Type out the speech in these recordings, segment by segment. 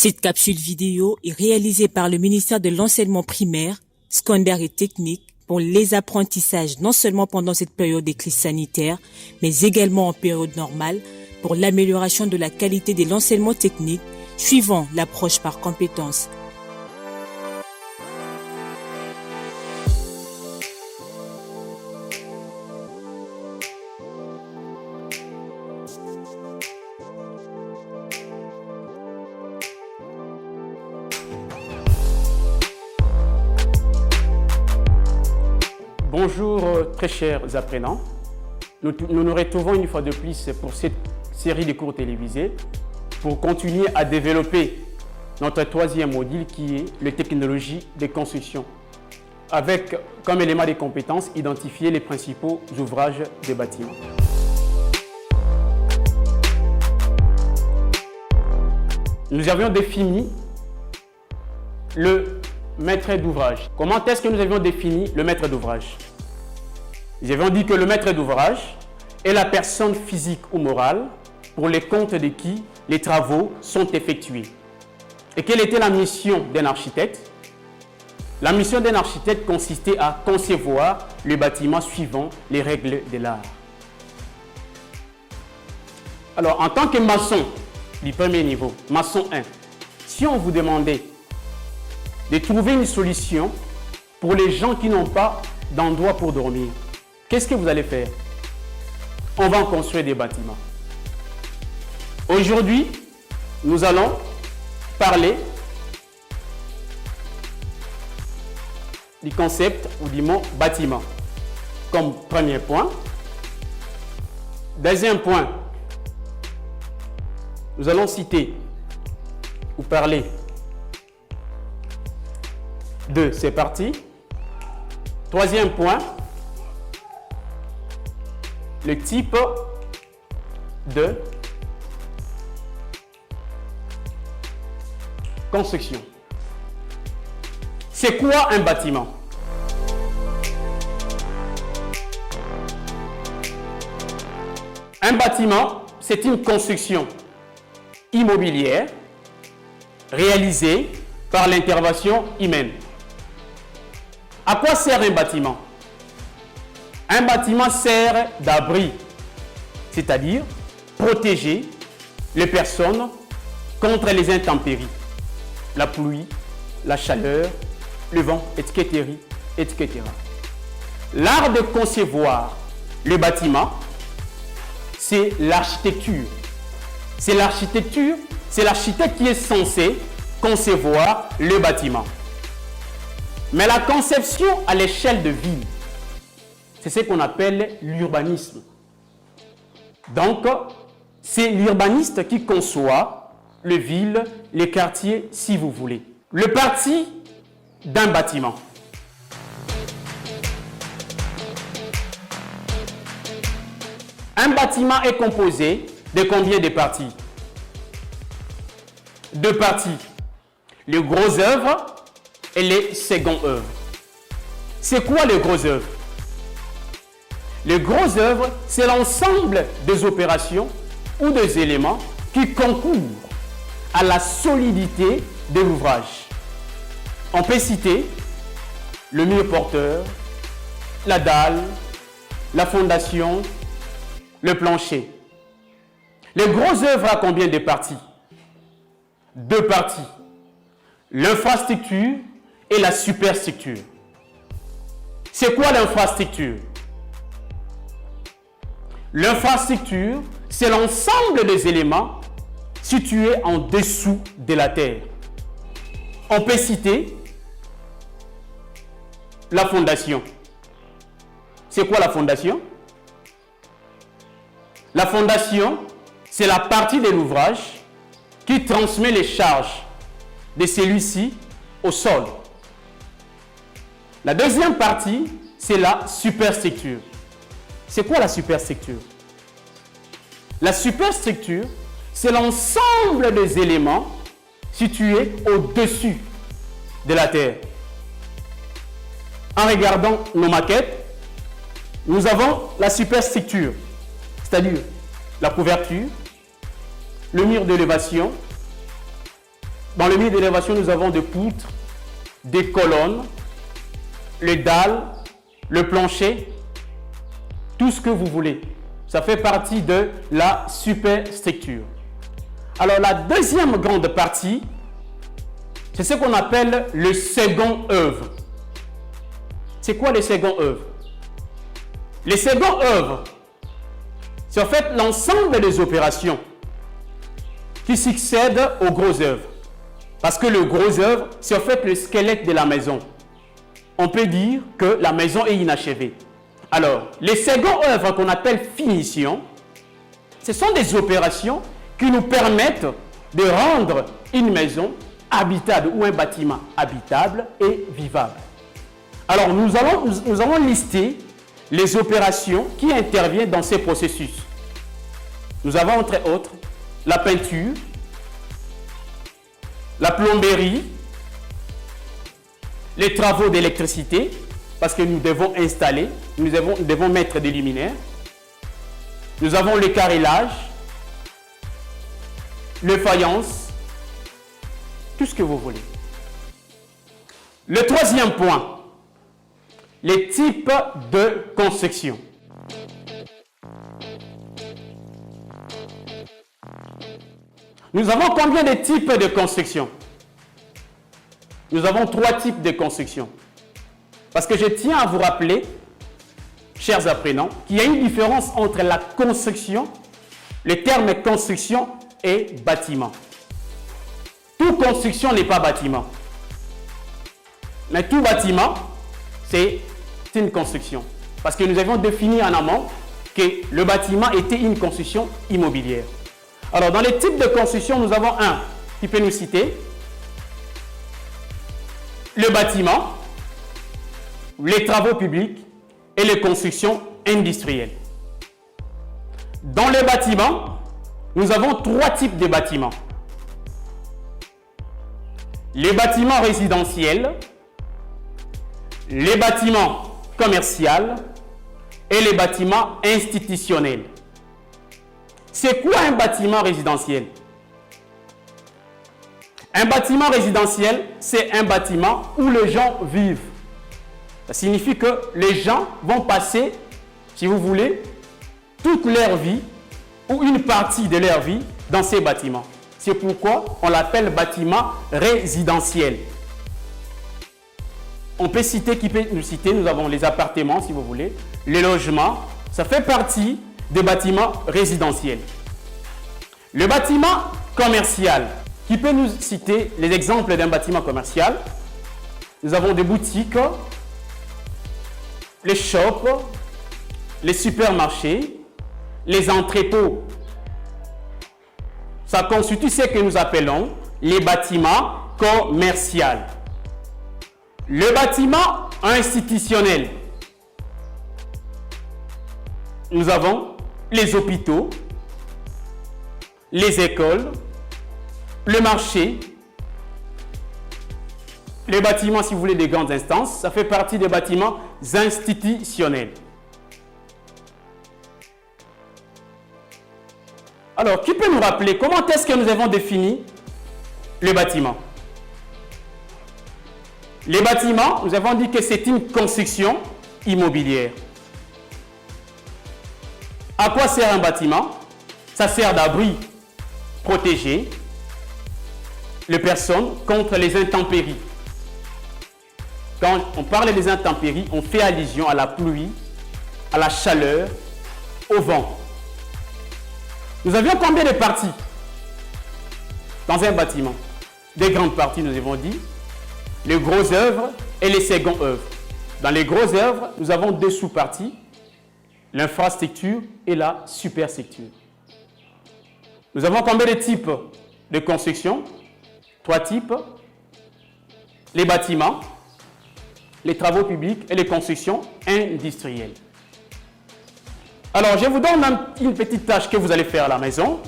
Cette capsule vidéo est réalisée par le ministère de l'Enseignement primaire, secondaire et technique pour les apprentissages non seulement pendant cette période de crise sanitaire, mais également en période normale pour l'amélioration de la qualité de l'enseignement technique suivant l'approche par compétences. Bonjour très chers apprenants, nous nous retrouvons une fois de plus pour cette série de cours télévisés pour continuer à développer notre troisième module qui est les technologies de construction avec comme élément de compétences identifier les principaux ouvrages des bâtiments. Nous avions défini le maître d'ouvrage. Comment est-ce que nous avions défini le maître d'ouvrage? Nous avions dit que le maître d'ouvrage est la personne physique ou morale pour les comptes de qui les travaux sont effectués. Et quelle était la mission d'un architecte? La mission d'un architecte consistait à concevoir le bâtiment suivant les règles de l'art. Alors, en tant que maçon du premier niveau, maçon 1, si on vous demandait de trouver une solution pour les gens qui n'ont pas d'endroit pour dormir, qu'est-ce que vous allez faire? On va en construire des bâtiments. Aujourd'hui, nous allons parler du concept ou du mot bâtiment comme premier point. Deuxième point, nous allons citer ou parler de ces parties. Troisième point, le type de construction. C'est quoi un bâtiment? Un bâtiment, c'est une construction immobilière réalisée par l'intervention humaine. À quoi sert un bâtiment? Un bâtiment sert d'abri, c'est-à-dire protéger les personnes contre les intempéries, la pluie, la chaleur, le vent, etc., etc. L'art de concevoir le bâtiment, c'est l'architecture. C'est l'architecture, c'est l'architecte qui est censé concevoir le bâtiment. Mais la conception à l'échelle de ville, c'est ce qu'on appelle l'urbanisme. Donc, c'est l'urbaniste qui conçoit les villes, les quartiers, si vous voulez. Le parti d'un bâtiment. Un bâtiment est composé de combien de parties? Deux parties. Les grosses œuvres et les secondes œuvres. C'est quoi les grosses œuvres? Les grosses œuvres, c'est l'ensemble des opérations ou des éléments qui concourent à la solidité de l'ouvrage. On peut citer le mur porteur, la dalle, la fondation, le plancher. Les grosses œuvres à combien de parties? Deux parties. L'infrastructure et la superstructure. C'est quoi l'infrastructure? L'infrastructure, c'est l'ensemble des éléments situés en dessous de la terre. On peut citer la fondation. C'est quoi la fondation? La fondation, c'est la partie de l'ouvrage qui transmet les charges de celui-ci au sol. La deuxième partie, c'est la superstructure. C'est quoi la superstructure? La superstructure, c'est l'ensemble des éléments situés au-dessus de la terre. En regardant nos maquettes, nous avons la superstructure, c'est-à-dire la couverture, le mur d'élévation, Dans le milieu d'élévation, nous avons des poutres, des colonnes, les dalles, le plancher, tout ce que vous voulez. Ça fait partie de la superstructure. Alors la deuxième grande partie, c'est ce qu'on appelle le second œuvre. C'est quoi le second œuvre? Le second œuvre, c'est en fait l'ensemble des opérations qui succèdent aux gros œuvres. Parce que le gros œuvre, c'est en fait le squelette de la maison. On peut dire que la maison est inachevée. Alors, les secondes œuvres qu'on appelle finition, ce sont des opérations qui nous permettent de rendre une maison habitable ou un bâtiment habitable et vivable. Alors, nous allons lister les opérations qui interviennent dans ces processus. Nous avons entre autres la peinture, la plomberie, les travaux d'électricité, parce que nous devons installer, nous devons mettre des luminaires. Nous avons le carrelage, le faïence, tout ce que vous voulez. Le troisième point, les types de construction. Nous avons combien de types de construction? Nous avons 3 types de construction. Parce que je tiens à vous rappeler, chers apprenants, qu'il y a une différence entre la construction, le terme construction et bâtiment. Toute construction n'est pas bâtiment. Mais tout bâtiment, c'est une construction. Parce que nous avions défini en amont que le bâtiment était une construction immobilière. Alors, dans les types de construction, nous avons un qui peut nous citer le bâtiment, les travaux publics et les constructions industrielles. Dans les bâtiments, nous avons 3 types de bâtiments. Les bâtiments résidentiels, les bâtiments commerciaux et les bâtiments institutionnels. C'est quoi un bâtiment résidentiel? Un bâtiment résidentiel, c'est un bâtiment où les gens vivent. Ça signifie que les gens vont passer, si vous voulez, toute leur vie ou une partie de leur vie dans ces bâtiments. C'est pourquoi on l'appelle bâtiment résidentiel. On peut citer, qui peut nous citer, nous avons les appartements, si vous voulez, les logements, ça fait partie des bâtiments résidentiels. Le bâtiment commercial, qui peut nous citer les exemples d'un bâtiment commercial? Nous avons des boutiques, les shops, les supermarchés, les entrepôts. Ça constitue ce que nous appelons les bâtiments commerciaux. Le bâtiment institutionnel. Nous avons les hôpitaux, les écoles, le marché, les bâtiments, si vous voulez, des grandes instances. Ça fait partie des bâtiments institutionnels. Alors, qui peut nous rappeler comment est-ce que nous avons défini le bâtiment? Les bâtiments, nous avons dit que c'est une construction immobilière. À quoi sert un bâtiment? Ça sert d'abri protégé les personnes contre les intempéries. Quand on parle des intempéries, on fait allusion à la pluie, à la chaleur, au vent. Nous avions combien de parties dans un bâtiment? Des grandes parties, nous avons dit, les grosses œuvres et les secondes œuvres. Dans les grosses œuvres, nous avons 2 sous-parties, l'infrastructure et la superstructure. Nous avons combien de types de construction? 3 types, les bâtiments, les travaux publics et les constructions industrielles. Alors, je vous donne une petite tâche que vous allez faire à la maison.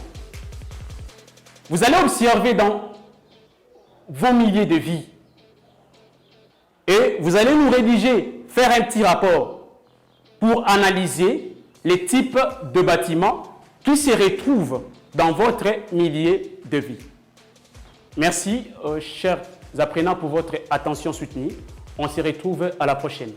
Vous allez observer dans vos milieux de vie et vous allez nous rédiger, faire un petit rapport pour analyser les types de bâtiments qui se retrouvent dans votre milieu de vie. Merci, chers apprenants, pour votre attention soutenue. On se retrouve à la prochaine.